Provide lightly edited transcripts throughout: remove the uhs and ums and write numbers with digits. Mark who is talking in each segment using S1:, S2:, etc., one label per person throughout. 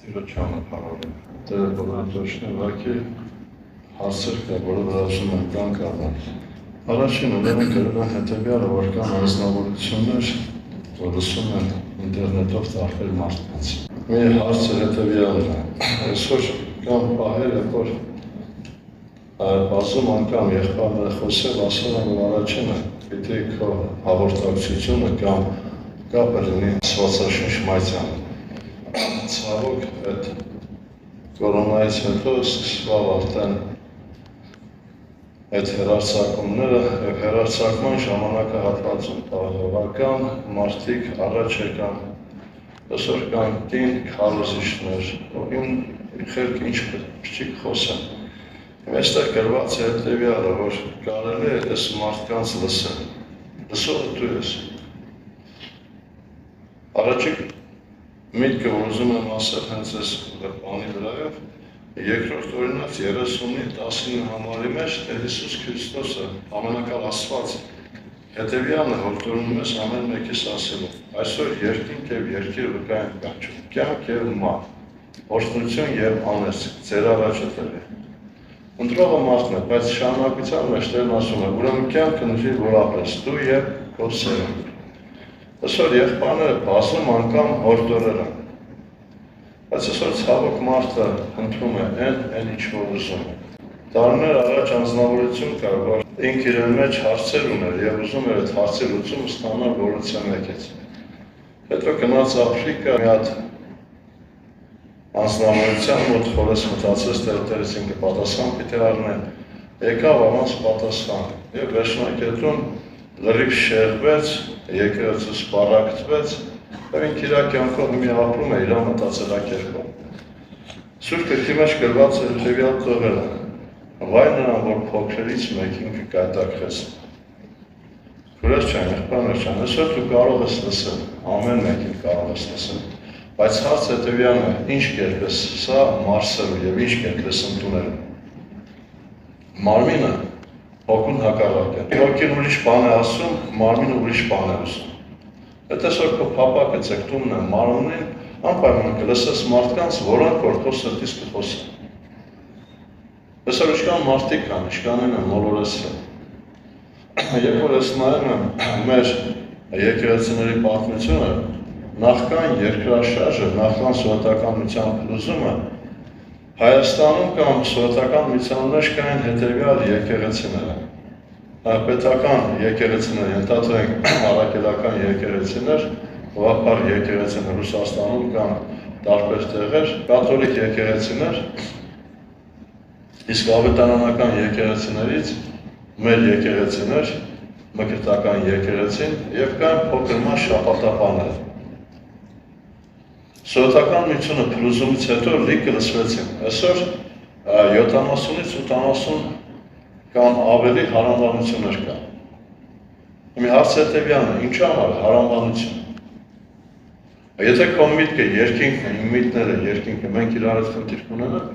S1: Տիրոջանը փառալու։ Տերը բոլորոշն ուղղակի հարցեր կա, որը վրացում են կան կառան։ Առաջին ուրեմն գրել են հետևյալը, որ կան անձնավորություններ, որ լսում են ինտերնետով տարբեր մարդկանց։ Մի հարց է հետևյալն է։ Այսօր կան պահեր, երբ որ բազում անգամ եղբայրն է խոսել, ասել են, որ առաջինը պիտի քո հաղորդակցությունը կամ կապը լինի Աստվածաշնչ մայթյանը։ Ցավոք այդ կորոնայից հետո սկսվավ արդեն այդ հեռարձակումները եւ հեռարձակման ժամանակահատվածում բավական մարդիկ առաջ եկան, այսօր կան կին քարոզիչներ, ովին խելք ինչ չի խոսեն։ Այստեղ գրված է հետևյալը, որ կարելի է այս մարդկանց լսել։ Լսողը դու ես։ Առաջիկ միտքը, որ ուզում եմ ասել հենց այս բանի վրայով, երկրորդ օրինակ 30-19 համարի մեջ Տեր Հիսուս Քրիստոսը ամենակալ Աստված հետևյալն է, որ տոնում ես ամեն մեկիս ասելու։ Այսօր երկինք եւ երկիր վկա են կանչում, կյանք եւ մահ, օրհնություն եւ անեծք, ձեր առաջ է Տերը։ Ընտրողը մարդն է, բայց շարունակության մեջ Տերն ասում է, ուրեմն կյանքը նշի, որ ապրես դու եւ քո սերունդը։ Այսօր եղբայրները բազում անգամ հորդորել են, բայց այսօր ցավոք մարդը ընտրում է այն ինչ որ ուզում է։ Տարիներ առաջ անձնավորություն կար, որ ինքը իրեն մեջ հարցեր ուներ եւ ուզում էր այդ հարցի լուծումը ստանալ որոնցի մեկից։ Հետո գնաց Աֆրիկա, մի հատ անձնավորության մոտ խորես մտածեց, Տերից ինքը պատասխան պիտի առնեն, եկավ առանց պատասխան եւ վերջնակետում լրիվ շեղվեց, եկեղեցու սպառակտվեց, եւ ինքը իր կյանքով մի ապրում է իր մտածելակերպով։ Սուրբ Գրքի մեջ գրված է հետևյալ տողերը. վայ նրան, որ փոքրերից մեկին կկայտակվեց։ Քուրես չան, եղբայրներ չան, այսօր դու կարող ես լսել, ամեն մեկին կարող ես լսել, բայց հարց հետևյալն է, ինչ կերպ ես սա մարսելու եւ ինչ կերպ ես ընդունելու։ Մարմինը հոգուն հակառակ է։ Հոգին ուրիշ բան է ասում, մարմինը ուրիշ բան է ասում։ Այդ այսօր քո փապակը ցեկտումն է մարմնին, անպայման կլսես մարդկանց, որոնք որ քո սրտից կխոսեն։ Այսօր ինչքան մարդիկ կան, ինչքան են մոլորեսել։ Երբ որ ես նայում եմ մեր եկեղեցիների պատմությունը, նախքան երկրաշարժը, նախքան սովետական միության փլուզումը, Հայաստանում կամ սովետական միության մեջ կային հետևյալ եկեղեցիները։ Պետական եկեղեցիներ, ենթադրենք առաքելական եկեղեցիներ, ուղղափառ եկեղեցիներ Ռուսաստանում կամ տարբեր տեղեր, կաթոլիկ եկեղեցիներ, իսկ ավետարանական եկեղեցիներից մեր եկեղեցիներ, մկրտական եկեղեցին եւ կան փոքրման շաբաթապաններ։ Սովետական միությունը փլուզումից հետո լիքը լսվեցին։ Այսօր 70-ից 80 կամ ավելի հարանվանություններ կան։ Մի հարց հետևյալն է, ինչու համար հարանվանություն։ Եթե քո միտքը երկինքն է, իմ միտքները երկինքը, մենք իրար հետ խնդիր կունենանք,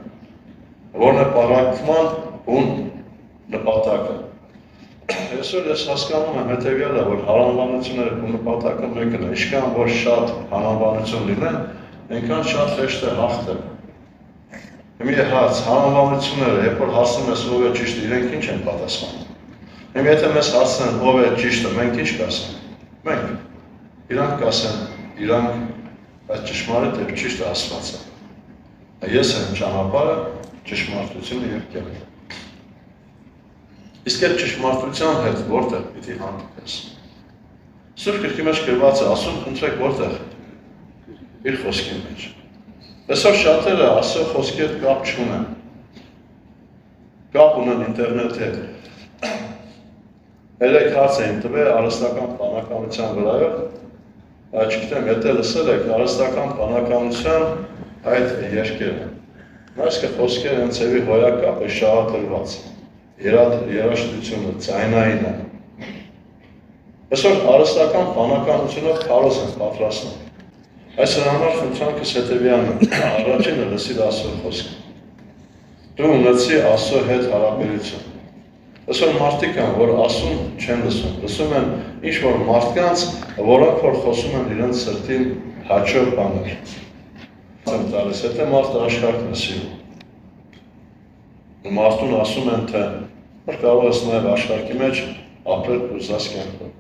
S1: որն է պարակտման բուն նպատակը։ Այսօր ես հասկանում եմ հետևյալը, որ հարանվանությունները ու նպատակը մեկն է, ինչքան որ շատ հարանվանություն լինեն, այնքան շատ հեշտ է հաղթել։ Մի հարց, հարանվանությունները, երբ որ հարցնում ես ով է ճիշտը, իրենք ինչ են պատասխանում։ Եթե մեզ հարցնեն ով է ճիշտը, մենք ինչ կասենք։ Մենք իրանք կասեն, իրանք այդ ճշմարիտ եւ ճիշտը Աստված է։ Ես եմ ճանապարհը, ճշմարտությունը եւ կյանքը։ Իսկ այդ ճշմարտության հետ որտեղ պիտի հանդիպես։ Սուրբ Գրքի մեջ գրված է, ասում խնդրեք որտեղ իր խոսքի մեջ։ Այսօր շատերը Աստծո խոսքի հետ կապ չունեն։ Կապ ունեն ինտերնետի հետ։ Երեք հարց էին տվել արհեստական բանականության վրայով, չգիտեմ, եթե լսել եք արհեստական բանականության այդ երկերը։ Այսինքն խոսքերը հենց էվի հոյակապը շահադրված է։ Երաժշտությունը, ձայնային է։ Այսօր արհեստական բանականությունով քարոզ են պատրաստում։ Այս համար խնդրանքս հետևյալն է, առաջինը լսիր Աստծո խոսքը։ Դու ունեցի Աստծո հետ հարաբերություն։ Այսօր մարդիկ կան, որ ասում չեն լսում են ինչ-որ մարդկանց, որոնք որ խոսում են իրենց սրտին հաճո բաներ։ տալիս, եթե մարդը աշխարհն է սիրում։ Մարդուն ասում են, թե որ կարող ես նաև աշխարհի մեջ ապրել ուզած կյանքով։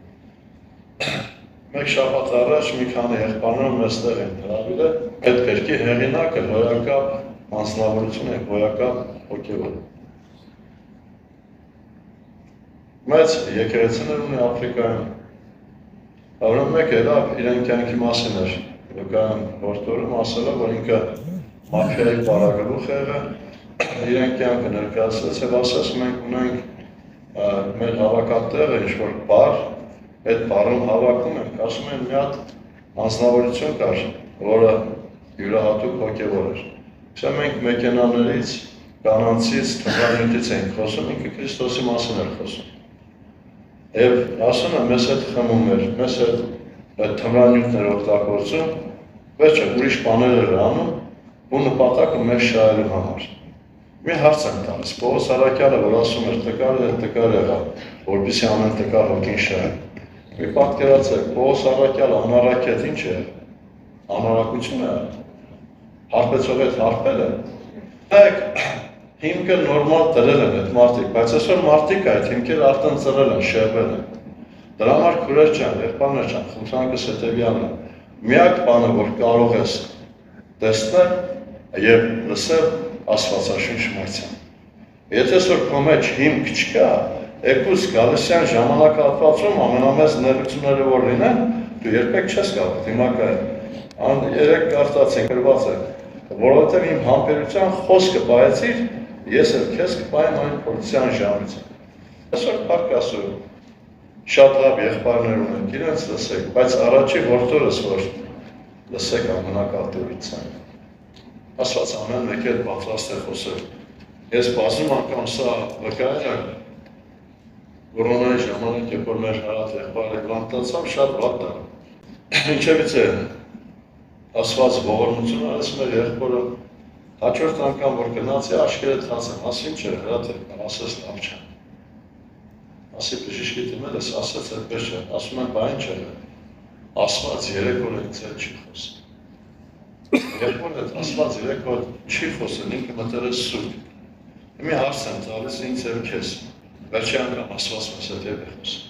S1: Մեկ շաբաթ առաջ մի քանի եղբայրներ մեզտեղ են հրավիրել, այդ գրքի հեղինակը հոյակապ անձնավորություն է, հոյակապ հոգևոր։ Մեծ եկեղեցիներ ունի Աֆրիկայում։ Որոնք մեկ ելավ իրեն կյանքի մասին էր, Լուկան որդորում ասել է, որ ինքը մաֆիայի պարագլուխ եղել, իրեն կյանքը ներկայացրեց եւ ասես մենք ունենք մեր հավաքատեղը ինչ-որ բար, այդ բառում հավաքում ենք, ասում են մի հատ անձնավորություն կար, որը յուրահատուկ հոգևոր էր։ Իսկ մենք մեքենաներից, կանանցից, թմրանյութից ենք խոսում, ինքը Քրիստոսի մասին էր խոսում։ Եվ ասում եմ, մեզ հետ խմում էր, մեզ հետ թմրանյութներ օգտագործում, վերջը ուրիշ բաներ էր անում, ու նպատակը մեզ շահելու համար։ Մի հարց եմ տալիս, Պողոս Արաքյալը, որ ասում էր տկար եղավ, որպեսզի ամեն տկար հոգին շահի։ Մի պատկերացրեք, Պողոս Արաքյալը անառակետ ինչ է, անառակություն է, հարբեցող հետ հարբել է։ Նայեք, հիմքը նորմալ դրել են այդ մարդիկ, բայց այսօր մարդիկ այդ հիմքերը արդեն ծրել են, շեղվել են։ Դրա համար քուրեր ջան, եղբայրներ ջան, խնդրանքս հետևյալն է։ Միակ բանը, որ կարող ես տեսնել եւ լսել Աստվածաշունչ մայցան։ Եթե այսօր քո մեջ հիմք չկա, Էկուս Գալստյան ժամանակահատվածում ամենամեծ ներկությունները որ լինեն, դու երբեք չես կարող դիմակայել։ Երեք կարծացին գրված է, որովհետև իմ համբերության խոսքը բայեցիր, ես էլ քեզ կպայեմ այն փորձության ժամից։ Այսօր փառք Աստծո, շատ լավ եղբայրներ ունենք, իրենց լսեք, բայց առաջի որդորս որ լսեք ամենակատորից այն։ Աստված ամեն մեկ էլ պատրաստ է խոսել։ Ես բազում անգամ սա վկայել եմ, կորոնայի ժամանակ, երբ որ մեր հարած եղբայրը գրանտացավ, շատ վատ դառավ։ Ինչևից է ասված ողորմություն արեց մեր եղբորը, հաջորդ անգամ որ գնացի աչքերը թացեմ, ասի ինչ է հրաթել, ասես լավ չէ։ Ասի բժիշկի դիմել ես, ասեց այդպես չէ, ասում են բա ինչ է, ասված 3 օր ինձ հետ չի խոսել։ Երբ որ այդ ասված 3 օր չի խոսել, ինքը մտել է սուրբ։ Մի հարց եմ տալիս ինձ և քեզ, վերջի անգամ ասված մեզ հետ և է խոսել։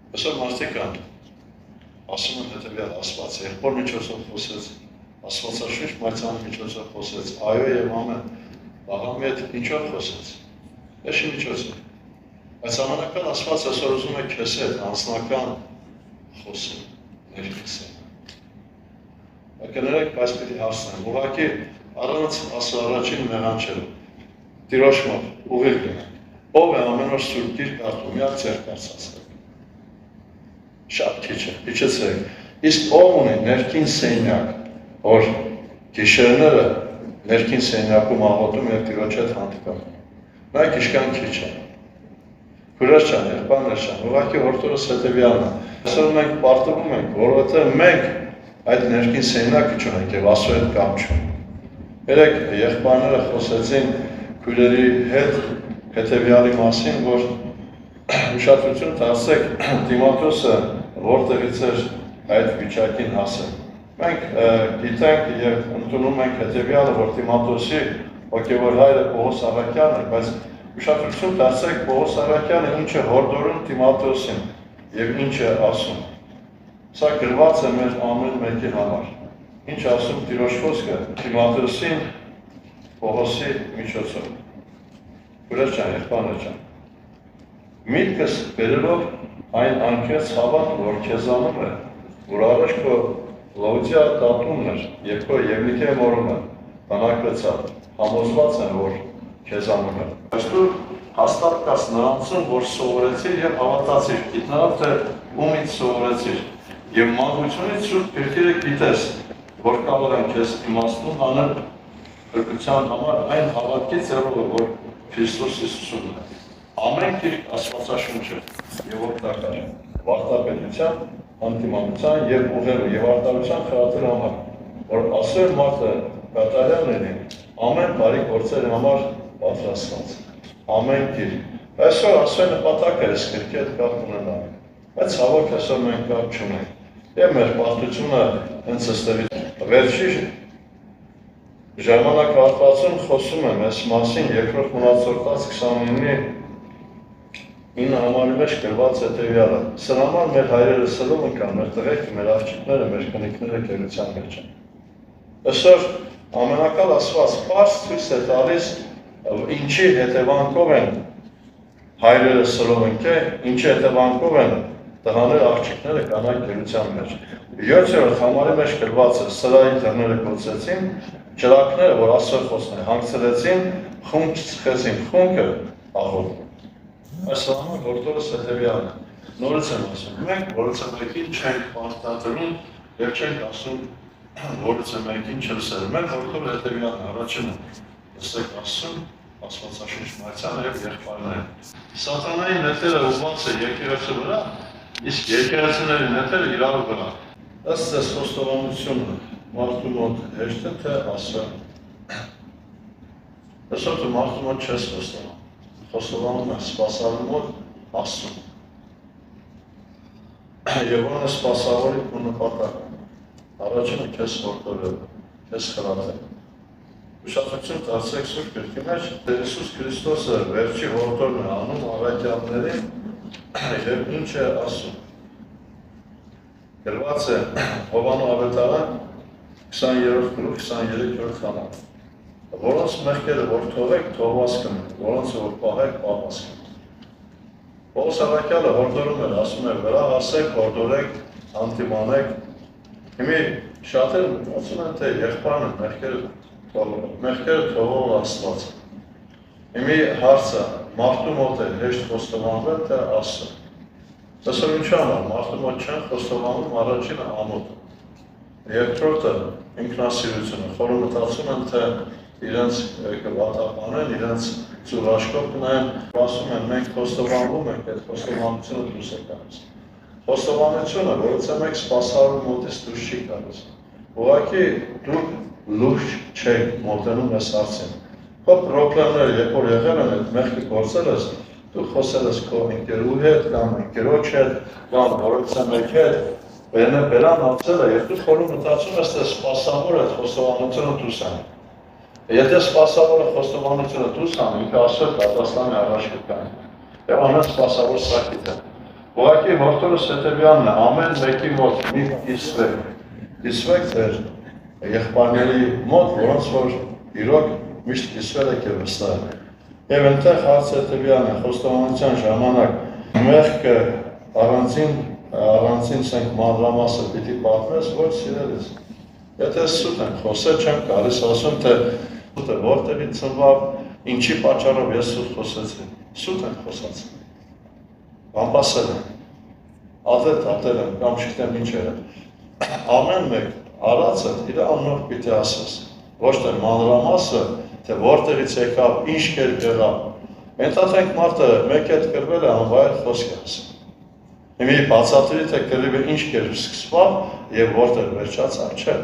S1: Այսօր մարդիկ կան, ասում են հետևյալ ասված, եղբոր միջոցով խոսեց, Աստվածաշունչ մայցանի միջոցով խոսեց, այո և ամեն, աղամի հետ ինչով խոսեց, եշի միջոցով։ Բայց ամենական ասված այսօր ուզում է քեզ հետ անձնական խոսել, ներքսել։ Կներեք, բայց պիտի հարցնեմ, ուղղակի առանց առաջին մեղանչելու, տիրոշմով, ուղիղ գնանք, ով է ամեն օր սուրբ գիրք կարդում, միակ ձեռք բարձրացրեք։ Շատ քիչ է, իջեցրեք, իսկ ով ունի ներքին սենյակ, որ գիշերները ներքին սենյակում աղոթում և տիրոջ հետ հանդիպում։ Նայեք ինչքան քիչ է։ Քուրեր ջան, եղբայրներ ջան, ուղղակի որդորս հետևյալն է։ Այսօր մենք պարտվում ենք, որովհետև մենք այդ ներքին սենյակը չունենք և Աստծո հետ կապ չունենք։ Երեք եղբայրները խոսեցին քույրերի հետ հետևյալի մասին, որ ուշադրություն դարձրեք Տիմոթեոսը որտեղից էր այդ վիճակին հասել։ Մենք գիտենք և ընդունում ենք հետևյալը, որ Տիմոթեոսի հոգևոր հայրը Պողոս Արաքյալն էր, բայց ուշադրություն դարձրեք Պողոս Արաքյալը ինչ է հորդորում Տիմոթեոսին և ինչ է ասում։ Սա գրված է մեր ամեն մեկի համար։ Ինչ ասում Տիրոջ խոսքը Տիմոթեոսին Պողոսի միջոցով։ Քուրեր ջան, եղբայրներ ջան, միտքս բերելով այն անկեղծ հավատը, որ քեզանում է, որ առաջ քո Լաուդիա դատումն էր, և քո Եվնիքեի մորումը, բանակվեցավ, համոզված են, որ քեզանում է։ Բայց դու հաստատ կաս նրանցում, որ սովորեցիր և հավատացիր, գիտնալով թե ումից սովորեցիր, և մանկությունից շուտ գրքերը գիտես, որ կարող են քեզ իմաստուն անել փրկության համար այն հավատքից եղողը, որ Քրիստոս Հիսուսում է։ Ամեն գիրք Աստվածաշունչ է և օգտակար է վարդապետության, անտիմանության և ուղղելու և արտարության խրատելու համար, որ ասել մարդը կատարյալ լինի ամեն բարի գործերի համար պատրաստված։ Ամեն գիրք։ Այսօր ասել նպատակը այս գրքի հետ կապ ունենալ, բայց ցավոք այսօր մենք կապ չունենք։ Եվ մեր պարտությունը հենց ըստեղից վերջի ժամանակ հատվածում խոսում եմ այս մասին երկրորդ մնացորդած 29 համարի մեջ գրված հետևյալը։ Սրա համար մեր հայրերը սրում ընկան, մեր տղերքը, մեր աղջիկները, մեր կնիկները գերության մեջ են։ Այսօր ամենակալ ասված պարզ ցույց է տալիս ինչի հետևանքով են հայրերը սրով ընկել, ինչի հետևանքով են տղաները, աղջիկները կանայք գերության մեջ։ 7-րդ համարի մեջ գրված է սրայի դռները կոծեցին, ճրակները, որ Աստծո խոսքն է, հանգցրեցին, խունկ ծխեցին, խունկը աղոտ։ Այս համար որդորս հետևյալն է։ Նորից եմ ասում, մենք որից մեկին չենք պարտադրում եւ չենք ասում որից մեկին չլսել։ Մենք որդորը հետևյալն է, առաջինը լսեք ասում, Աստվածաշունչ մայրցանը եւ եղբայրները։ Սատանայի նետերը ուղղված է եկեղեցու վրա, իսկ եկեղեցիների նետերը իրար վրա։ Ըստ այս խոստովանությունը մարդու մոտ հեշտ է թե ասը։ Այսօր դու մարդու մոտ չես խոստովանում ես սպասավորի մոտ ասում։ Եվ ոնը սպասավորի ու նպատակը։ Առաջինը քեզ որդորել, քեզ խրատել։ Ուշադրություն դարձրեք Սուրբ Գրքի մեջ, Տեր Հիսուս Քրիստոսը վերջի որդորն է անում առաքյալներին եւ ինչ է ասում։ Գրված է Հովաննես ավետարան 20-րդ գլուխ 23-րդ խանակ։ Որոնց մեղքերը որ թողեք, թողված կմնեն, որոնց որ պահեք, պահված կմնեն։ Պողոս առաքյալը հորդորում էր, ասում էր, վրա հասեք, հորդորեք, անտիմանեք։ Հիմի շատերը մտածում են, թե եղբայրն մեղքերը թողող Աստված։ Հիմի հարցը մարդու մոտ է հեշտ խոստովանվել, թե ասը։ Այսօր ինչ համար մարդու մոտ չեն խոստովանում առաջինը ամոթը։ Երկրորդը ինքնասիրությունը, խորը մտածում են, թե իրենց կվատապանեն, իրենց ծուրաշկով կնային, ասում են, մենք խոստովանվում ենք, այդ խոստովանությունը դուրս է գալիս։ Խոստովանությունը, որից է մենք սպասավորի մոտից դուրս չի գալիս։ Ուղղակի դուք լուրջ չեք մոտենում այս հարցին։ Քո պրոբլեմները, երբ որ եղել են այդ մեղքը գործել ես, դու խոսել ես քո ընկերուհի հետ կամ ընկերոջ հետ կամ որից է մեկ հետ, բերան անցել է, եւ դու խորում մտածում ես, թե սպասավորը այդ խոստովանությունը դուրս անի։ Եթե սպասավորը խոստովանությունը դուրս անի, ինքը ասել պատասխանի առաջ կգանի։ Եվ ամեն սպասավոր սրակիտ է։ Ուղղակի որդորս հետևյալն է, ամեն մեկի մոտ մի կիսվեք ձեր եղբայրների մոտ, որոնց որ իրոք միշտ կիսվել եք եւ վստահ եք։ Եվ այնտեղ հարցը հետևյալն է, խոստովանության ժամանակ մեղքը առանձին սենք մանրամասը պիտի պատմես, ոչ սիրելիս։ Եթե սուտ ենք խոսել, չեմ գալիս ասում, թե սուտը որտեղից ծնվավ, ինչի պատճառով ես սուտ խոսեցի։ Սուտ ենք խոսած։ Բամբասել եմ, ատել եմ, կամ չգիտեմ ինչեր եմ։ Ամեն մեկ արածը իր անունով պիտի ասես։ Ոչ թե մանրամասը, թե որտեղից եկավ, ինչ կերպ եղավ։ Ենթադրենք մարդը մեկ հետ կրվել է անվայր խոսք ասել։ Հիմի բացատրի թե կռիվը ինչ կերպ սկսավ եւ որտեղ վերջացավ, չէ։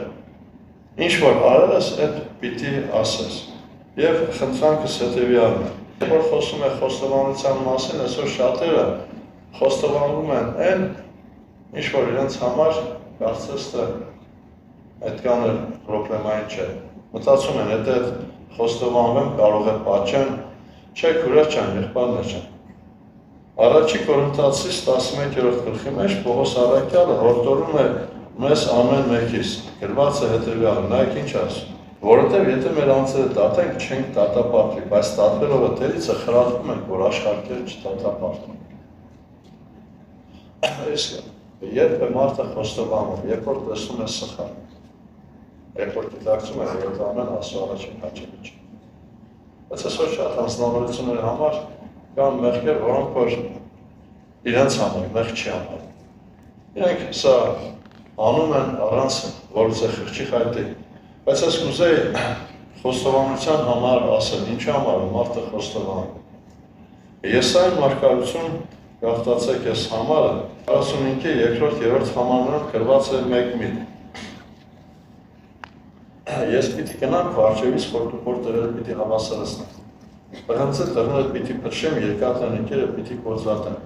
S1: Ինչ որ արել ես, այդ պիտի ասես։ Եվ խնդրանքս հետևյալն է։ Երբ որ խոսում է խոստովանության մասին, այսօր շատերը խոստովանում են այն, ինչ որ իրենց համար կարծես թե այդքան էլ պրոբլեմային չէ։ Մտածում են, եթե խոստովանվեմ, կարող է պատճեն, չէ, քուրեր չեն, եղբայրներ չեն։ Առաջի Կորինթացիս 11-րդ գլխի մեջ Պողոս առաքյալը հորդորում է մեզ ամեն մեկից, գրված է հետևյալը, նայեք ինչ ասում, որովհետև եթե մեր անձերը դատենք, չենք դատապարտվի, բայց դատվելով դերից խրատվում ենք, որ աշխարհը չդատապարտվի։ Երբ է մարդը խոստովանում, երբ որ տեսնում է սխալ, երբ որ դիտակցում է, որ ամեն Աստծո առաջին հաճելի չէ։ Բայց այսօր շատ անձնավորությունների համար կան մեղքեր, որոնք որ իրենց համար մեղք չի անում։ Իրենք սա անում են առանց որից է խղճի խայտի։ Բայց ես կուզեի խոստովանության համար ասել, ինչ համար մարդը խոստովանում։ Եսայի մարգարություն գաղթացեք ես համարը 45-րդ համարներով գրված է մեկ միտ։ Ես պիտի գնամ վարչևից խորտուփոր տերերը պիտի հավասարացնեմ։ Բղանցը դռները պիտի փրշեմ, երկաթ ընկերը պիտի կոծրատեմ։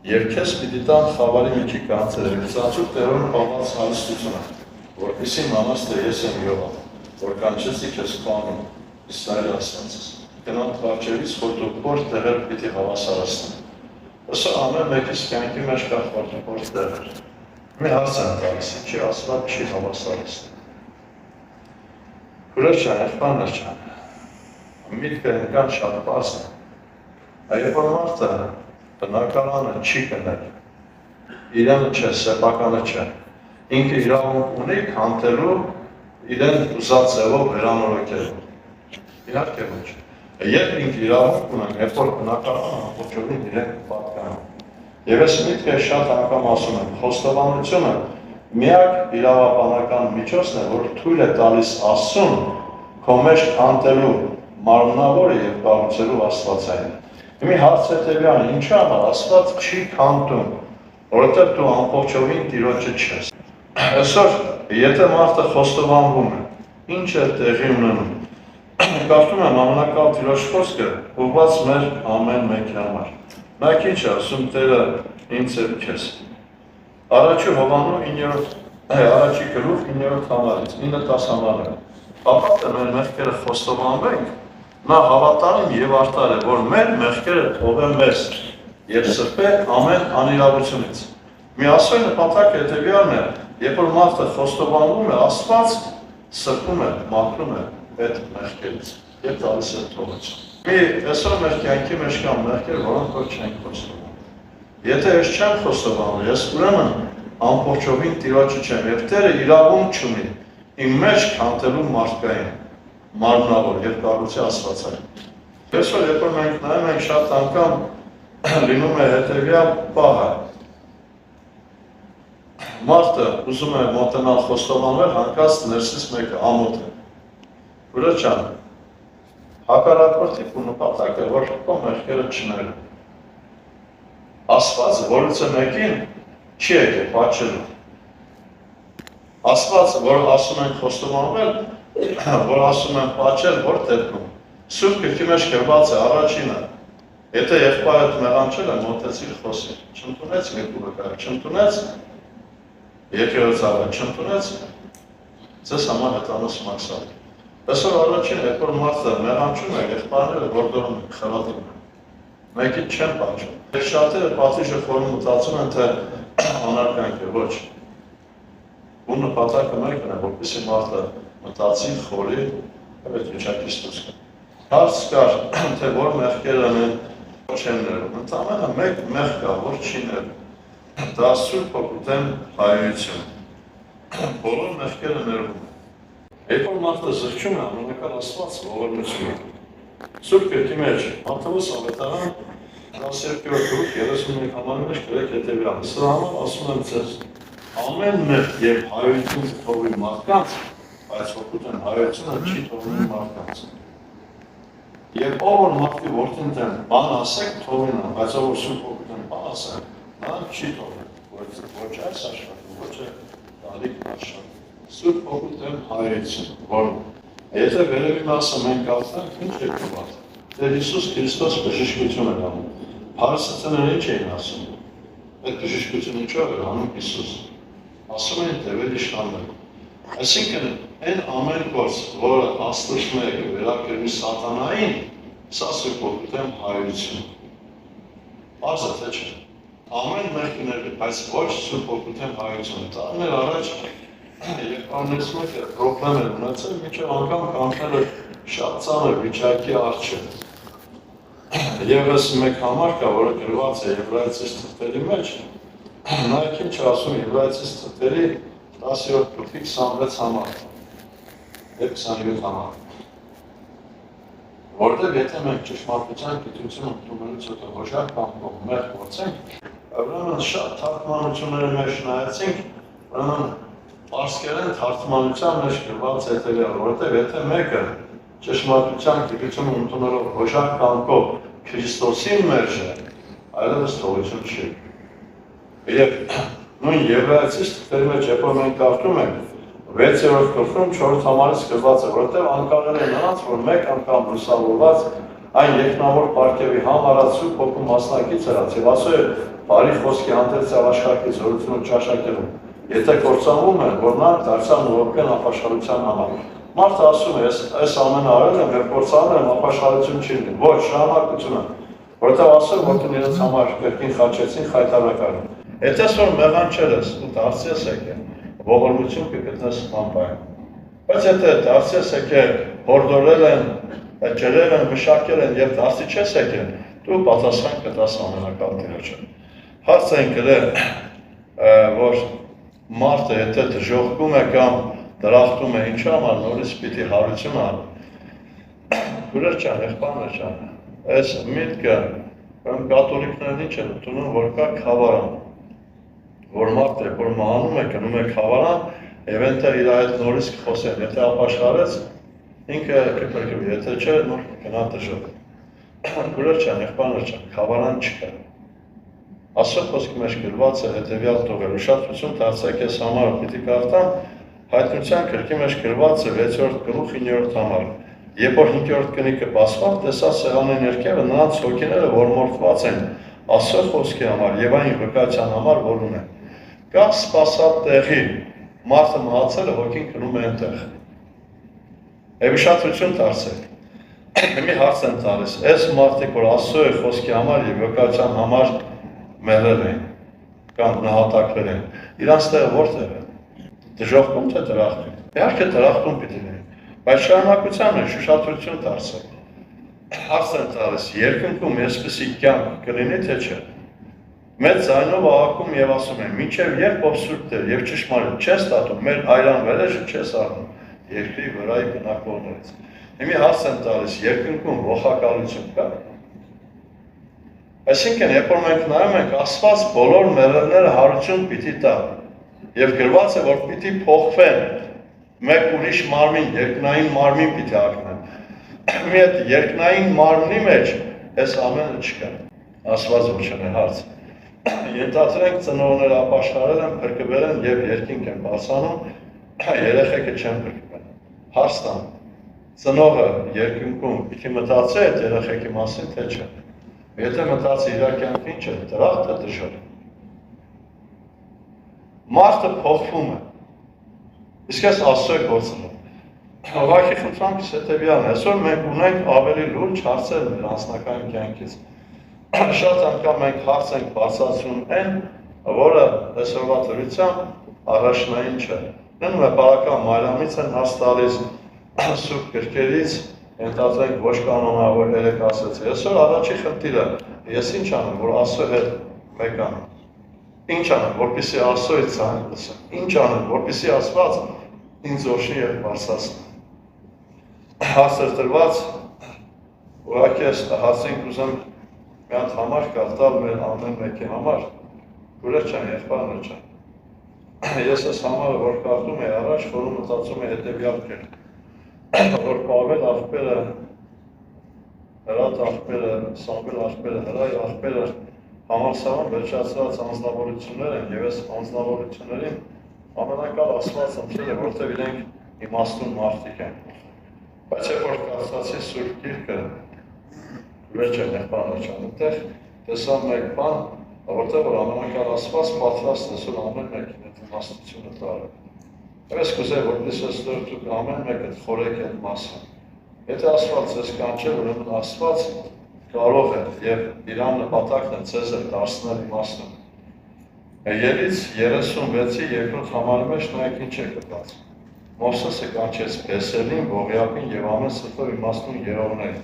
S1: Եվ քեզ պիտի տան խավարի միջի կանցերը, ծածուկ տեղում պահված հարստությունը, որպեսզի մանաս թե ես եմ Յովա, որ կանչեցի քեզ կանոն, Իսրայել ասածս։ Գնանք արջևից խորտուփոր տեղեր պիտի հավասարացնեն։ Ոսա ամեն մեկից կյանքի մեջ կա խորտուփոր տեղեր։ Մի հարց եմ տալիս, ինչի ասված չի հավասարեցնում։ Քուրեջան, եղբայրներ ջան, միտքը ընկան շատ պարզ է։ Երբ որ մարդը բնակարանը չի կնել, իրանը չէ, սեփականը չէ, ինքը իրավունք ունի քանդելու իրեն ուզած ձևով վերանորոգելու։ Իհարկե ոչ։ Երբ ինքը իրավունք ունեն, երբ որ բնակարանը ամբողջովին իրեն պատկանում։ Եվ ես միտքը շատ անգամ ասում եմ, խոստովանությունը միակ իրավաբանական միջոցն է, որ թույլ է տալիս Աստծուն քո մեջ քանդելու մարմնավորը եւ կառուցելու Աստվածային։ Մի հարց հետևյալն է, ինչի համար Աստված չի քանդում, որովհետեւ դու ամբողջովին Տիրոջը չես։ Այսօր, եթե մարդը խոստովանվում է, ինչ է տեղի ունենում։ Կարծում եմ ամենակալ Տիրոջ խոսքը ուղղված մեր ամեն մեկի համար։ Նա քիչ է ասում Տերը ինձ է քեզ։ Առաջի Հովանու 9-րդ առաջի գլուխ 9-րդ համարից 9-10 համարը։ Ապա մեր մեղքերը խոստովանվենք, նա հավատարիմ եւ արդար է, որ մեր մեղքերը թողե մեզ եւ սրբե ամեն անիրավությունից։ Միասին նպատակը հետեւյալն է, երբ որ մարդը խոստովանվում է, Աստված սրբում է, մաքրում է այդ մեղքերից եւ տալիս է թողություն։ Այսօր մեր կյանքի մեջ կան մեղքեր, որոնք որ չենք խոստովանում։ Եթե ես չեմ խոստովանում, ես ուրեմն ամբողջովին Տիրոջը չեմ եւ Տերը իրավունք չունի իմ մեջ քանդելու մարդկային մարմնավոր եւ կառուցի Աստվածային։ Այսօր երբ որ մենք նայում ենք շատ անգամ լինում է հետեւյալ պահը։ Մարդը ուզում է մոտենալ խոստովանվել, հանկարծ ներսից մեկը ամոթ է։ Ուրեջան, հակառակորդ տիպու նպատակը, որ քո մեղքերը չներն։ Աստված որից է մեկին չի եկել պատժելու։ Աստված, որ ասում են խոստովանվել, որ ասում են պատժել, որ դեպքում։ Սուրբ գրքի մեջ գրված է առաջինը։ Եթե եղբայրդ մեղանչել է, մոտեցիր խոսի։ Չընդունեց երկու վկայ, չընդունեց երկրորդը, չընդունեց ձեզ համար հետանոց մաքսալ։ Այսօր առաջին երբ որ մարդը մեղանչում է, եղբայրները որդորում են, խելատում են։ Մեկին չեն պատժում։ Շատերը պատիժը խորում մտածում են, թե անարգանք է, ոչ։ Ու նպատակը մեկն է, որպեսզի մարդը մտածի, խորի, այդ վիճակից դուրս գա։ Հարց կար, թե որ մեղքերը չեն ներում։ Ընդամենը մեկ մեղք կա, որ չի ներում։ Դա Սուրբ Օգուտեն հայրություն։ Բոլոր մեղքերը ներում են։ Երբ որ մարդը զղջում է, ամենակալ Աստված ողորմություն է։ Սուրբ գրքի մեջ Մատթեոս ավետարան 12-րդ գլուխ 31 համարի մեջ գրեք հետևյալը. Սրա համար ասում եմ ձեզ, ամեն մեղք եւ հայրություն թողի մարդկանց, բայց Օգուտեն հայրությունը չի թողնում մարդկանց։ Եվ ով որ մարդի որդին դեն բան ասեք թողին, բայց ով որ Սուրբ Օգուտեն բան ասեք, նա չի թողնում, ոչ այս աշխարհում, ոչ տարիք աշխարհում։ Սուրբ Օգուտեն հայրություն, որ եթե վերևի մասը մենք ասենք, ինչ է կոված։ Տեր Հիսուս Քրիստոս բժշկություն է անում։ Փարիսեցիները ինչ էին ասում։ Այդ բժշկությունը ինչով էր անում Հիսուս։ Ասում էին տևել իշխաններ։ Այսինքն այն ամեն գործ, որը Աստծուն է վերագրվի սատանային, սա Սուրբ Օգուտեն հայրություն։ Պարզ է թե չէ։ Ամեն մեկներ, բայց ոչ Սուրբ Օգուտեն հայրություն։ Տարիներ առաջ երբ անես մեկը պրոբլեմ էր ունեցել, մինչև անգամ կանքնել էր շատ ծանր վիճակի առջև։ Եվ այս մեկ համար կա, որը գրված է Եբրայեցիս թղթերի մեջ, նայեք ինչ ասում Եբրայեցիս թղթերի 10-րդ գլխի 26 համար եւ 27 համար։ Որտեղ եթե մենք ճշմարտության գիտությունը ընդունելուց հետո հոժար կամ մեղք գործենք, ուրեմն շատ թարգմանությունների մեջ նայեցինք, ուրեմն Պարսկերեն թարգմանության մեջ գրված հետևյալ, որտեղ եթե մեկը ճշմարտության գիտությունը ընդունելով հոժար կամքով Քրիստոսին մերժ է, այլևս թողություն չի։ Եվ նույն Եբրայեցիս թղթերի մեջ երբ որ մենք կարդում ենք 6-րդ գլխում 4 համարից գրված է, որտեղ անկարել է նրանց, որ մեկ անգամ լուսավորված այն երկնավոր պարգևի համ արած Սուրբ Հոգու մասնակից եղած, եւ ասում է բարի խոսքի հանդերձ աշխարհի զորություն ճաշակելուն։ Եթե կործանվում է, որ նա դարձան ուղղակի ապաշխարության համար։ Մարդը ասում է, այս ամենը արել եմ, եւ կործանել եմ, ապաշխարություն չի լինի։ Ոչ, շարունակությունը։ Որտեղ ասում, որ իրենց համար կրկին խաչեցին խայտարականը։ Եթե որ մեղանչել ես ու դարձես եկել, ողորմություն կգտնես համբայում։ Բայց եթե դարձես եկել, հորդորել են, ջրել են, մշակել են եւ դարձի չես եկել, դու պատասխան կտաս ամենակալ Տիրոջը։ Հարց են գրել, որ մարդը եթե դժոխքում է կամ դրախտում է, ինչու համար նորից պիտի հարություն անի։ Քուրեր ջան, եղբայրներ ջան, այս միտքը կաթոլիկներն ինչ են ընդունում, որ կա խավարան, որ մարդը, որ մահանում է, գնում է խավարան, եւ այնտեղ իր այդ նորից կխոսեն, եթե ապաշխարեց, ինքը կփրկվի, եթե չէ, նոր կգնա դժոխք։ Քուրեր ջան, եղբայրներ ջան, խավարան չկա։ Աստծո խոսքի մեջ գրված է հետևյալ տողեր, ուշադրություն դարձեք ես համար պիտի կարդամ, հայտնության գրքի մեջ գրված է 6-րդ գլուխ 9-րդ համար։ Երբ որ 5-րդ կնիկը բացվավ, տեսա սեղանի ներքևը նրանց հոգիները ողորմորթված են Աստծո խոսքի համար եւ այն վկայության համար, որ ունեն։ Կա սպասած տեղի, մարդը մահացել է, հոգին գնում է այնտեղ։ Եվ ուշադրություն դարձեք։ Մի հարց եմ տալիս, այս մարդիկ, որ Աստծո խոսքի համար եւ վկայության համար մեռել են կամ նահատակվել են, իրանց տեղը որտեղ է։ Դժոխքում թե դրախտում։ Իհարկե դրախտում պիտի լինի, բայց շարունակության մեջ ուշադրություն դարձեք։ Հարց եմ տալիս, երկնքում այսպիսի կյանք կլինի թե չէ։ Մեծ ձայնով աղաքում եւ ասում են, մինչեւ երբ ով սուրբ դեր եւ ճշմարիտ չես ստատում, մեր այրան վերեժը չես առնում երկրի վրայի բնակողներից։ Հիմա հարց եմ տալիս, երկնքում ողակալություն կա։ Այսինքն, երբ որ մենք նայում ենք, Աստված բոլոր մեռելները հարություն պիտի տա եւ գրված է, որ պիտի փոխվեն մեկ ուրիշ մարմին, երկնային մարմին պիտի ակնեն։ Մի այդ երկնային մարմնի մեջ այս ամենը չկա։ Աստված ոչ է հարց։ Ենթադրենք ծնողները ապաշխարել են, փրկվել են եւ երկինք են բարձանում, երեխեքը չեն փրկվել։ Հարցն է, ծնողը երկինքում պիտի մտածի այդ երեխեքի մասին թե չէ։ Եթե մտածի իր կյանքը ինչ է, դրախտ է դժոխք։ Մարդը փոխվում է։ Իսկ այս Աստծո գործն է։ Ուղղակի խնդրանքս հետևյալն է, այսօր մենք ունենք ավելի լուրջ հարցեր մեր անձնական կյանքից։ Շատ անգամ մենք հարց ենք բարձրացնում այն, որը այսօրվա դրությամբ առաջնային չէ։ Նույն է բարական Մարիամից են հարց տալիս սուրբ գրքերից, ենթադրենք ոչ կանոնավոր երեք ասեցի։ Այսօր առաջի խնդիրը, ես ինչ անեմ, որ Աստծո հետ մեկ անեմ։ Ինչ անեմ, որպեսզի Աստծոյի ձայնը լսեմ։ Ինչ անեմ, որպեսզի Աստված ինձ օժնի եւ բարձրացնի։ Հարցեր տրված, ուղղակի այս հարցին կուզեմ մի հատ համար կարդալ մեր ամեն մեկի համար, Քուրեր ջան, եղբայրներ ջան։ Ես այս համարը, որ կարդում եմ առաջ, որում մտածում եմ հետևյալ կերպ, որ Պավել աղբերը, Հրատ աղբերը, Սամվել աղբերը, Հրայ աղբերը համալսարան վերջացրած անձնավորություններ են եւ այս անձնավորություններին ամենակալ Աստված ընտրել է, որտեղ իրենք իմաստուն մարդիկ են։ Բայց երբ որ կարդացի Սուրբ Գիրքը, վերջ են եղբայրներ ջան, այնտեղ տեսա մեկ բան, որտեղ որ ամենակալ Աստված պատրաստ է սուր ամեն մեկին այդ իմաստությունը տալու։ Ես կուզեի, որպես այսօր դուք ամեն մեկը խորեք այդ մասը։ Եթե Աստված ձեզ կանչել, ուրեմն Աստված կարող է եւ իրան նպատակն է ձեզ դարձնել իմաստուն։ Ելից 36-ի երկրորդ համարի մեջ նայեք ինչ է գրված։ Մովսեսը կանչեց Բեսելին, Ողիակին եւ ամեն սրտով իմաստուն երողներին,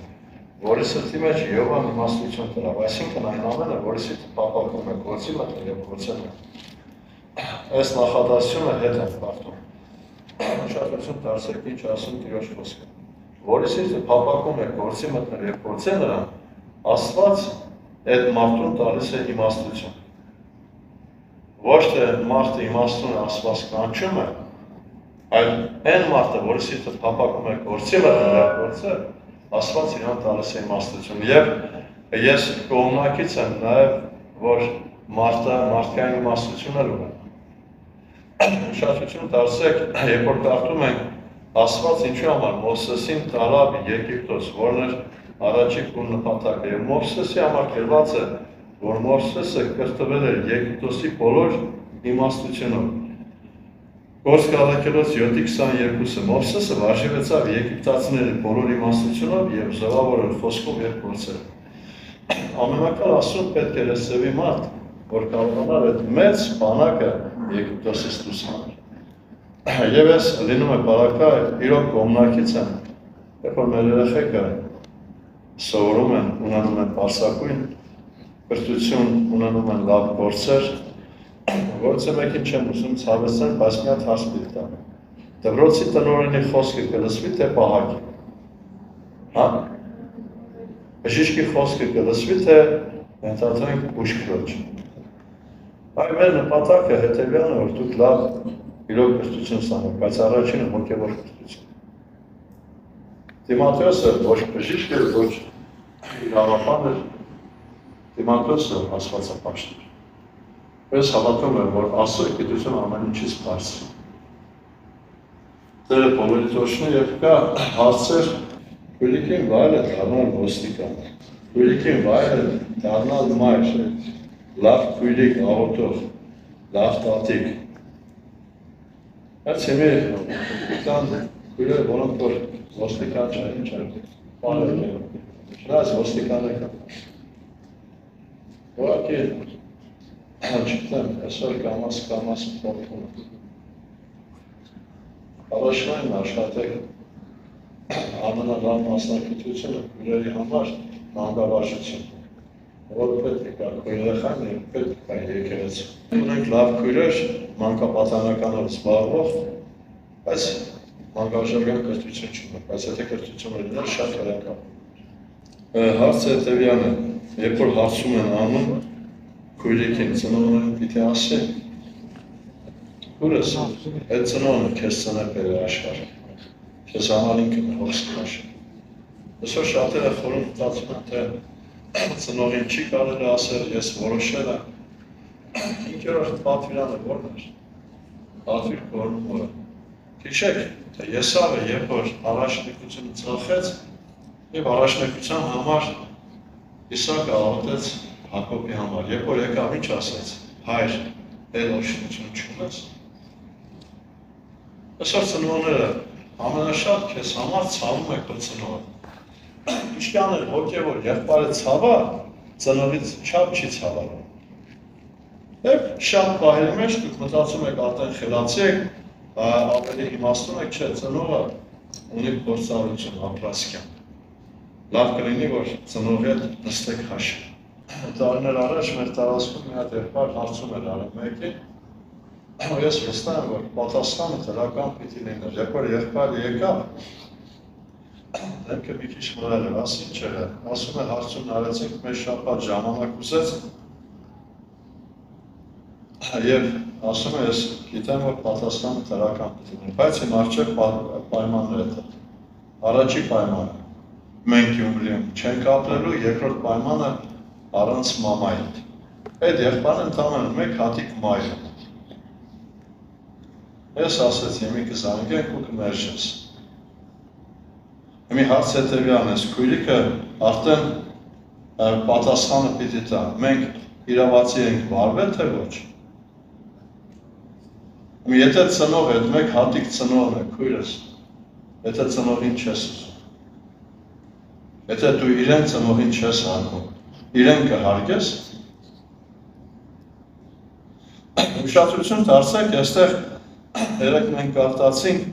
S1: որի սրտի մեջ Եհովան իմաստություն տվավ, այսինքն այն ամենը, որի սիրտը պապակում է գործի մոտ եւ գործել է։ Այս նախադասությունը հետ եմ կարդում։ Ուշադրություն դարձեք ինչ ասում Տիրոջ խոսքը։ Որի սիրտը պապակում է գործի մտնել եւ գործել նրան, Աստված այդ մարդուն տալիս է իմաստություն։ Ոչ թե մարդը իմաստուն Աստված կանչում է, այլ այն մարդը, որի սիրտը պապակում է գործի մտնել եւ գործել, Աստված իրան տալիս է իմաստություն։ Եվ ես կողմնակից եմ նաեւ, որ մարդը մարդկային իմաստություն ունի։ Ուշադրություն դարձեք, երբ որ կարդում ենք Աստված ինչու համար Մովսեսին տարավ Եգիպտոս, որն էր առաջի կուն նպատակը, եւ Մովսեսի համար գրված է, որ Մովսեսը կրթվել էր Եգիպտոսի բոլոր իմաստությունով։ Գործ Գալատերոս 7:22-ը Մովսեսը վարժվեցավ եգիպտացիների բոլոր իմաստությունով եւ զորավոր խոսքով եւ գործերով։ Ամենակալ Աստծուն պետք էր սեւի մարդ, որ կարողանար այդ մեծ բանակը Եգիպտոսից դուրս հանել։ Եվ ես լինում է բարակա իրոք կողմնակից եմ, երբ որ մեր երեխեքը սովորում են, ունենում են պարսակույն, կրթություն, ունենում են լավ գործեր, որից մեկին չեմ ուզում ցավեցնել, բայց մի հատ հարց պիտի տամ։ Դպրոցի տնօրենի խոսքը կլսվի թե պահակի։ Հա? Բժիշկի խոսքը կլսվի թե ենթադրենք ուշքրոջ։ Այ մեր նպատակը հետևյալն է, որ դուք լավ իրոք կրթություն ստանաք, բայց առաջինը հոգևոր կրթություն։ Տիմոթեոսը ոչ բժիշկ էր, ոչ իրավապան էր, Տիմոթեոսը աստվածապաշտ էր։ Ես հավատում եմ, որ Աստծո գիտությունը ամեն ինչից բարձր է։ Տերը բոլորի թոշնի եւ կա հարցեր, քույրիկին վայելը դառնալ ոստիկան, քույրիկին վայելը դառնալ մայր, լավ քույրիկ աղոթող, լավ տատիկ։ Այս հիմի կան քույրեր, որոնք որ ոստիկան չեն, ինչ են, բաներ են, չնայած ոստիկաններ կան։ Որակի չգիտեմ, այսօր կամաց փոխվում է։ Առաջնային աշխատեք ամենալավ մասնակցությունը քույրերի համար մանկավարժություն, որը պետք է կա քույր երեխան եւ պետք է կա եկեղեցի։ Ունենք լավ քույրեր, մանկապատանականով զբաղվող, բայց մանկավարժական կրթություն չունեն, բայց եթե կրթություն ունենան շատ հրաշք է։ Հարցը հետևյալն է, երբ որ հարցում են անում քույրիկին ծնողներին պիտի ասի, քուրս, այդ ծնողը քեզ ծնեպ է աշխարհը, քեզ համար ինքն է հոգս քաշը։ Այսօր շատերը խորհուրդ տածում են, թե ծնողին չի կարելի ասել, ես որոշել եմ։ 5-րդ պատվիրանը որն էր։ Պատվիր կորնումորը։ Հիշեք, թե Եսավը երբ որ առաջնեկությունը ծախեց եւ առաջնեկության համար Իսակը աղոթեց Հակոբի համար, երբ որ եկավ ինչ ասեց, հայր, էլ օշնություն չունես։ Այսօր ծնողները ամենաշատ քեզ համար ցավում է քո ծնողը։ Ինչքան էլ հոգևոր եղբայրը ցավա, ծնողից չափ չի ցավանում։ Եվ շատ պահերի մեջ դուք մտածում եք արդեն խելացի եք, ավելի իմաստուն եք, չէ, ծնողը ունի փորձառություն ապրասկյան։ Լավ կլինի, որ ծնողի հետ նստեք հաշի։ Տարիներ առաջ մեր տարածքում մի հատ եղբայր հարցում էր արել մեկին, ես վստահ եմ, որ պատասխանը դրական պիտի լիներ։ Երբ որ եղբայրը եկավ, դեմքը մի քիչ մռայլ էր, ասի ինչ էր, ասում է հարցումն արեցինք, մեր շաբաթ ժամանակ ուզեց, եւ ասում է, ես գիտեմ, որ պատասխանը դրական պիտի լինի, բայց իմ առջև պայմաններ է։ Առաջի պայմանը մենք Գյումրիում չենք ապրելու, երկրորդ պայմանը առանց մամայի։ Այդ եղբայրը ընդամենը մեկ հատիկ մայր է։ Ես ասեցի, մի կզանգենք ու կմերժես։ Մի հարց հետևյալն է, քույրիկը արդեն պատասխանը պիտի տա։ Մենք իրավացի ենք վարվել, թե ոչ։ Եթե ծնող հետ մեկ հատիկ ծնողն է, քույրս, եթե ծնողին չես ուզում։ Եթե դու իրեն ծնողին չես հարգում, իրեն կհարգես։ Ուշադրություն դարձեք, այստեղ երեք մենք կարդացինք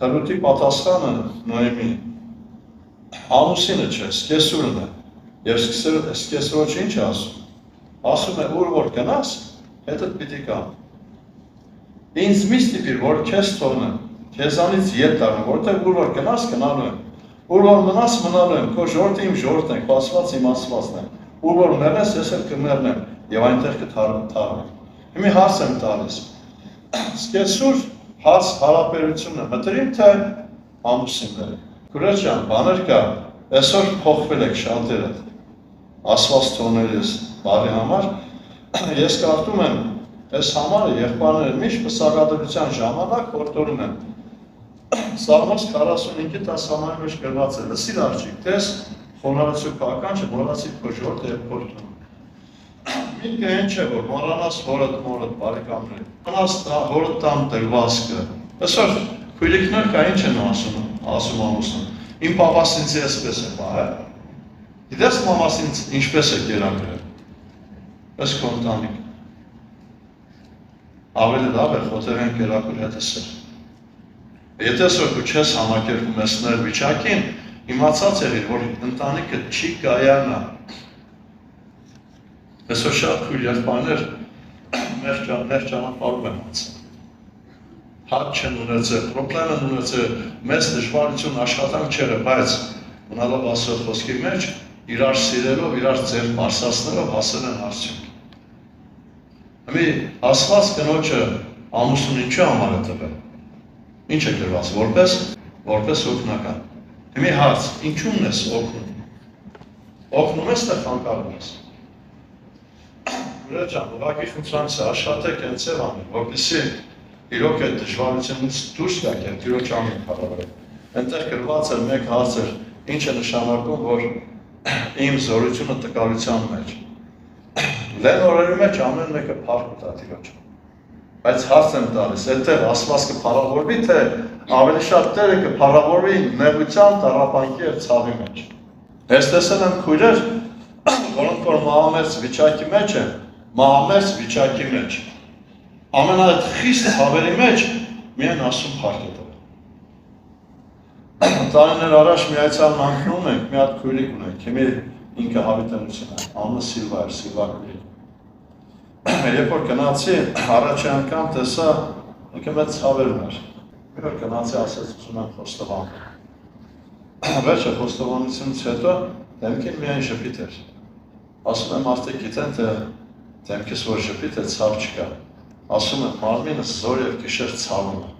S1: Հռութի պատասխանը Նոեմին։ Ամուսինը չէ, սկեսուրն է։ Եվ սկեսրոջը ինչ է ասում։ Ասում է, ուր որ գնաս, հետդ պիտի կամ։ Ինձ մի ստիպիր, որ քեզ թողնեմ, քեզանից ետ դառնեմ, որտեղ ուր որ գնաս, գնալու եմ։ Ուր որ մնաս մնալու եմ, քո ժողովուրդը իմ ժողովուրդն է, քո Աստված իմ Աստվածն է։ Ուր որ մեռնես, ես էլ կմեռնեմ եւ այնտեղ կթարվեմ։ Հիմա հարց եմ տալիս։ Սկեսուր հարց հարաբերությունը մտերիմ թե ամուսինները։ Քուրեջ ջան, բաներ կա, այսօր փոխվել եք շատերը։ Աստված թողնել ես բարի համար։ Ես կարդում եմ այս համարը եղբայրները միշտ պսակադրության ժամանակ հորդորում են։ Սաղմոս 45-ի 10-ամայի մեջ գրված է, լսիր աղջիկ, տես խոնարհություն քաղականչը, մոռացիր քո ժողովուրդը եւ քո տունը։ Մինքը են չէ, որ մորանաս հորդ մորդ բարեկամներ, անաս հորդ տամ դրվասկը, այսօր քույրիկներ կա ինչ են ասում ամուսնուն, իմ պապասին ինձ էսպես է պահը, գիտես մամասին ինչպես է կերակրել, պես քո ընտանիք, ավելի լավ է խոթերեն կերակուր հետս է, եթե այսօր դու չես համակերպում ես ներ վիճակին, իմացած եղիր, որ ընտանիքը չի կայանա, այսօր շատ քույր եղբայրներ մեր ճանապարհում են անցել, հատ չեն ունեցել, պրոբլեմ են ունեցել, մեծ դժվարություն աշխատանք չեղը, բայց ունալով Աստծո խոսքի մեջ, իրար սիրելով, իրար ձեռք բարձրացնելով հասել են արդյունք։ Հիմի Աստված կնոջը ամուսնուն ինչու համար է տվել։ Ինչ է գրված, որպես օգնական։ Հիմի հարց, ինչու՞ն ես օգնում։ Օգնում ես, թե խանգարում ես։ Ուրը ջան, ուղղակի խնդրանք է, աշխատեք այն ձև անի, որպեսզի իրոք այդ դժվարությունից դուրս գաք են Տիրոջ անուն փառաբանեք։ Այնտեղ գրված էր մեկ հարց էր, ինչ է նշանակում, որ իմ զորությունը տկարության մեջ։ Լեն օրերի մեջ ամեն մեկը փառք տա Տիրոջը։ Բայց հարց եմ տալիս, այդտեղ Աստված կփառավորվի, թե ավելի շատ Տերը կփառավորվի նեղության, տառապանքի եւ ցավի մեջ։ Ես տեսել եմ քույրեր, որոնք որ մահամերձ վիճակի մեջ են, մահամերձ վիճակի մեջ։ Ամենայդ խիստ ցավերի մեջ միայն ասում փառք է տվել։ Տարիներ առաջ մի այցան անկնում ենք, մի հատ քույրիկ ունենք, հիմի ինքը հավիտենություն է, անունը Սիլվա էր, Սիլվա քույրիկ։ Երբ որ գնացի, առաջի անգամ տեսա, ինքը մեծ ցավեր ուներ։ Մի որ գնացի, ասեց ուզում եմ խոստովանել։ Վերջը խոստովանությունից հետո դեմքին միայն ժպիտ էր։ Ասում եմ մարդիկ գիտեն, թե դեմքիս որ ժպիտ է, ցավ չկա։ Ասում եմ մարմինս զոր եւ գիշեր ցավում է։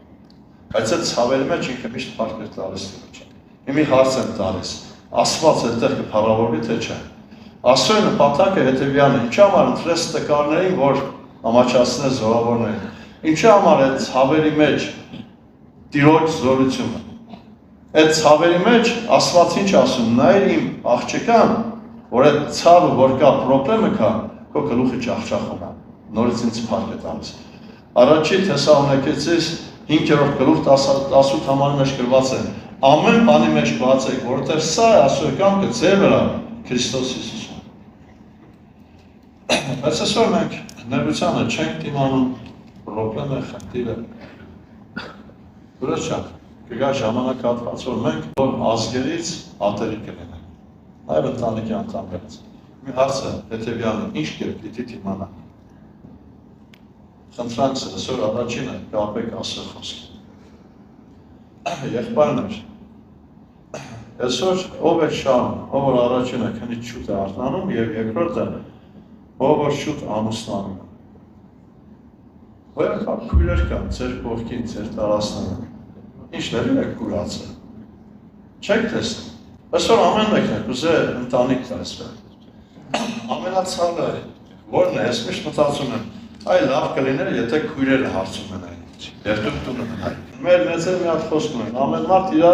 S1: Բայց այդ ցավերի մեջ ինքը միշտ փառք էր տալիս Տիրոջը։ Հիմի հարց եմ տալիս, Աստված այդտեղ կփառավորվի թե չէ։ Աստծո նպատակը հետևյալն է, ինչի համար ընտրես տկարներին, որ ամաչացնես զորավորներին, ինչի համար այդ ցավերի մեջ Տիրոջ զորությունը, այդ ցավերի մեջ Աստված ինչ ասում, նայր իմ աղջկան, որ այդ ցավը, որ կա, պրոբլեմը կա, քո գլուխը ջախջախում է, նորից ինձ փառք է տալիս։ Առաջի Թեսաղոնիկեցիս 5-րդ գլուխ 18 համարի մեջ գրված է, ամեն բանի մեջ բացեք, որովհետև սա է Աստծո կամքը ձեր վրա Քրիստոս Հիսուսում։ Բայց այսօր մենք նեղությանը չենք դիմանում, պրոբլեմ է, խնդիր է։ Ուրիշ չակ, կգա ժամանակ հատված, որ մենք ազգերից ատերի կլինենք, նաև ընտանիքի անդամներից։ Մի հարցը հետևյալն է, ինչ կերպ պիտի դիմանանք։ Խնդրանքս է, այսօր առաջինը կապեք Աստծո խոսքի։ Եղբայրներ, այսօր ով է շահում, ով որ առաջինը քնից շուտ է արթնանում եւ երկրորդը ով որ շուտ ամուսնանում է։ Ոյակա քույրեր կան ձեր կողքին, ձեր տարածքներում։ Ինչների եք կուրացել։ Չեք տեսնում։ Այսօր ամեն մեկն է կուզե ընտանիք տեսնել։ Ամենացավը որն է, ես միշտ մտածում եմ, այ լավ կլիներ, եթե քույրերը հարցում են այնից, եւ դուք տունը մնայիք։ Մեր մեծեր մի հատ խոսք ունեն, ամեն մարդ իր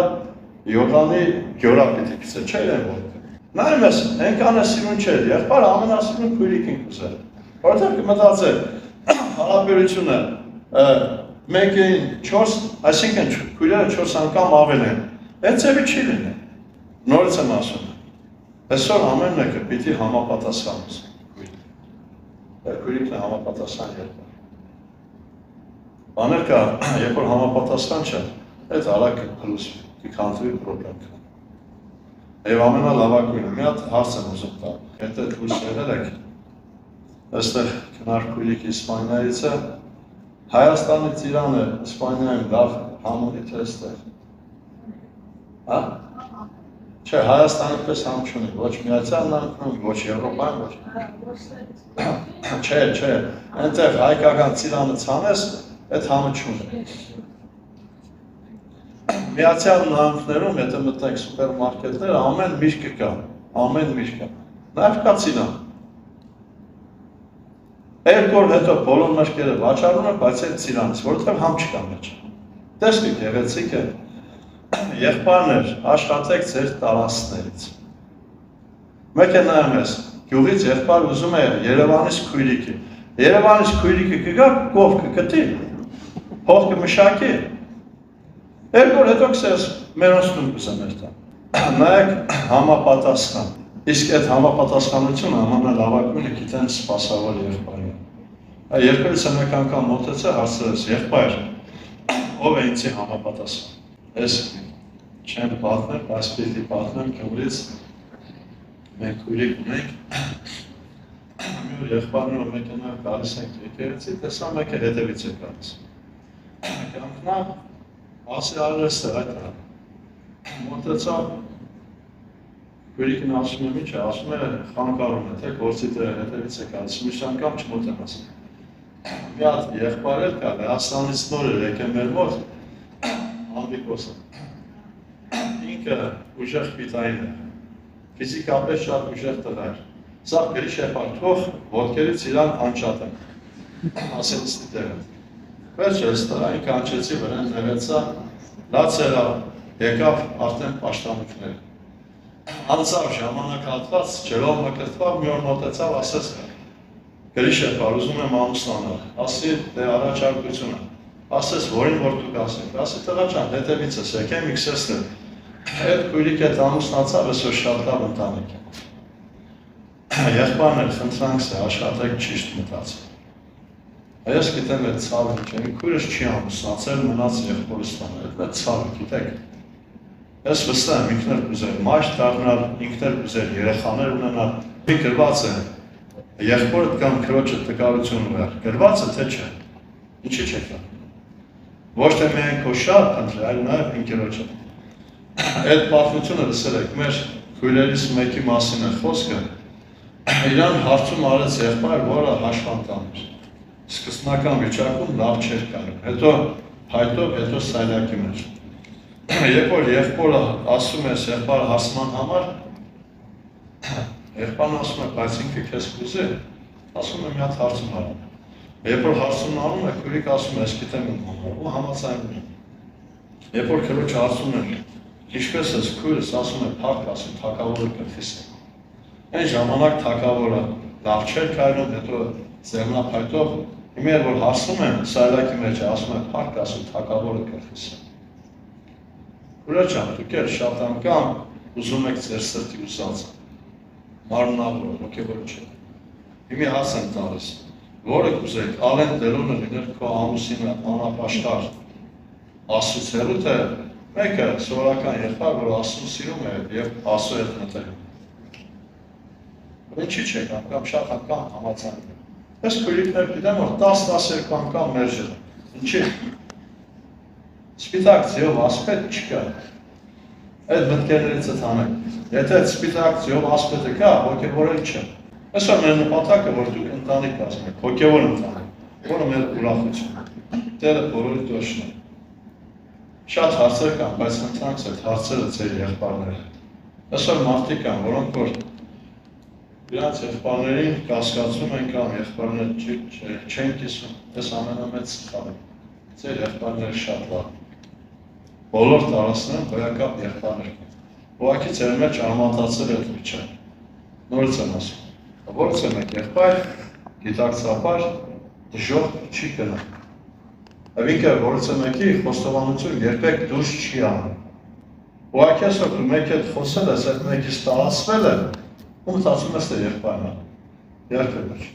S1: Յորդանի գյորա պիտի գցե, չէ իրեն որ։ Նայում ես, այնքան է սիրուն չէ, եղբայր ամենասիրուն քույրիկին կուզել։ Որտեղ կմտածել, հարաբերությունը մեկին 4, այսինքն քույրերը 4 անգամ ավել են։ Այդ ձևի չի լինի։ Նորից եմ ասում։ Այսօր ամեն մեկը պիտի համապատասխանես քույրը։ Քույրիկն է համապատասխան եղբայր։ Բաներ կա, երբ որ համապատասխան չէ, այդ արագ կփլուզվի, կքանդվի պրոբլեմ կա։ Եվ ամենալավագույնը, մի հատ հարց եմ ուզում տալ, եթե դուք եղել եք, այստեղ քննարկույլիկ Իսպանիայից է, Հայաստանից Իրանը, Իսպանիայում լավ համունի թե այստեղ։ Հա? Չէ, Հայաստանը պես համ չունի, ոչ Միացյալ Նահանգներում, ոչ Եվրոպայում, ոչ։ Չէ, այնտեղ հայկական Ծիրանը ցանես, այդ համը չունի։ Միացյալ Նահանգներում, եթե մտնեք սուպերմարկետներ, ամեն միրգ կա, ամեն միրգ կա։ Նաև կա Ծիրան։ Երկու օր հետո բոլոր մրգերը վաճառում են, բայց այդ Ծիրանից, որովհետև համ չկա մեջ։ Տեսեք, գեղեցիկ է։ Եղբայրներ, աշխատեք ձեր տարածքներից։ Մեկ է նայում ես, Գյուղից եղբայր ուզում է Երևանից քույրիկի։ Երևանից քույրիկը կգա, կով կգտի, հող կմշակի։ Երկու օր հետո կսես մերոնց տուն կուզեմ երթա։ Նայեք համապատասխան։ Իսկ այդ համապատասխանությունը ամենալավագույնը գիտեն սպասավոր եղբայրը։ Երկրից մեկ անգամ մոտեցա հարցրեց եղբայր, ով է ինձի համապատասխան։ Ես չեմ պատմել, բայց պիտի պատմեմ Գյումրից մենք քույրիկ ունենք։ Մի օր եղբայրները մեքենայով գալիս ենք եկեղեցի, տեսա մեկը հետևից է գալիս։ Կյանքնա ասի արվեստը այդ է։ Մոտեցա քույրիկին ասում եմ ինչ է, ասում է խանգարում է, թե գործի դերը հետևից է գալիս, միշտ անգամ չմոտեմ ասում։ Մի հատ եղբայր էլ կա, Հայաստանից նոր էր եկել մեր մոտ, Անդիկոսը։ Ինքը ուժեղ պիտային է, ֆիզիկապես շատ ուժեղ տղա էր։ Սա գրիշ է պարտվող, ոտքերից իրան անջատեմ, ասենց դերը։ Վերջ ես տղա, ինքը անջեցի վրան նեղեցա, լաց եղավ, եկավ արդեն պաշտամունքներ։ Անցավ ժամանակ հատված, ջրով մկրտվավ, մի օր մոտեցավ, ասեց գրիշ է պար, ուզում եմ ամուսնանալ, ասի դե առաջարկությունը, ասես որին որ դուք ասեք, ասի տղա ջան, հետևից ես եկեմ, իքսեսն է, այդ քույրիկ այդ ամուսնացավ, այսօր շատ լավ ընտանիք է։ Եղբայրներ խնդրանքս է, աշխատեք ճիշտ մտածել։ Ես գիտեմ այդ ցավը ինչ է, քույրս չի ամուսնացել, մնաց եղբորս տանել, այդ ցավը գիտեք։ Ես վստահ եմ ինքներ կուզեր մայր դառնալ, ինքներ կուզեր երեխաներ ունենալ, մի գրված է, եղբորդ կամ քրոջը տկարություն ուներ, գրված է թե չէ, ինչի չեք դա։ Ոչ թե միայն քո շատ խնդրի, այլ նաև ինքերոջը։ Այդ պատմությունը լսել եք, մեր քույրերից մեկի մասին է խոսքը, իրան հարցում արեց եղբայր, որը հաշվանդամ էր։ Սկզբնական վիճակում լավ չէր կարում, հետո հայտով, հետո սայլակի մեջ։ Երբ որ եղբորը ասում ես եղբայրը հասման համար, եղբայրն ասում է, բայց ինքը քեզ կուզի, ասում է մի հատ հարցում արում։ Երբ որ հարցումն անում է, քույրիկ ասում է, ես գիտեմ ում համար, ու համաձայնում է։ Երբ որ քրոջը հարցում է, ինչպես ես քույրս, ասում է, փառք ասում, թագավորը կրտիս է։ Այն ժամանակ թագավորը լավ չէր քայլում, հետո ձեռնափայտով, հիմա երբ որ հարցում են, սայլակի մեջ է, ասում է, փառք ասում, թագավորը կրտիս է։ Քույր ջան, դուք էլ շատ անգամ ուզում եք ձեր սրտի ուզածը, մարմնավորը, հոգևորը չէ։ Հիմի հաս եմ տալիս, որը կուզեք, Ալեն Դելոնը լիներ քո ամուսինը անապաշտար, Աստծուց հեռու, թե մեկը սովորական եղբայր, որ Աստծուն սիրում է եւ Աստծու հետ մտերիմ։ Ինչի՞ չեք անգամ շատ անգամ համաձայնում։ Ես քույրիկներ գիտեմ, որ 10-12 անգամ մերժել եմ։ Ինչի՞։ Սպիտակ ձիով ասպետ չկա, այդ մտքերներից է թանեք, եթե այդ սպիտակ ձիով ասպետը կա, հոգևորել չեմ։ Այսօր մեր նպատակը, որ դուք ընտանիք կազմեք, հոգևոր ընտանիք, որը մեր ուրախություն, Տերը բոլորի դոշն է։ Շատ հարցեր կան, բայց խնդրանքս այդ հարցերը ձեր եղբայրները։ Այսօր մարդիկ կան, որոնք որ իրանց եղբայրներին կասկածում են կամ եղբայրները չեն կիսում, այս ամենամեծ սխալը։ Ձեր եղբայրները շատ լավ։ Բոլոր տարածքներում գոյակապ եղբայրներ կան։ Ուղղակի ձեր մեջ արմատացել է վիճակ։ Նորից եմ ասում։ Որից եմ եք եղբայր, գիտակցաբար, դժող չի գնա։ Ինքը որից եմ եկի խոստովանություն երբեք դուրս չի անում։ Ուղղակի ասում դու մեկ հետ խոսել ես, այդ մեկից տարածվել է, ու մտածում ես թե եղբայրն է։ Երբեք ոչ։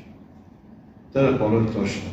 S1: Տերը բոլորի դոշն է։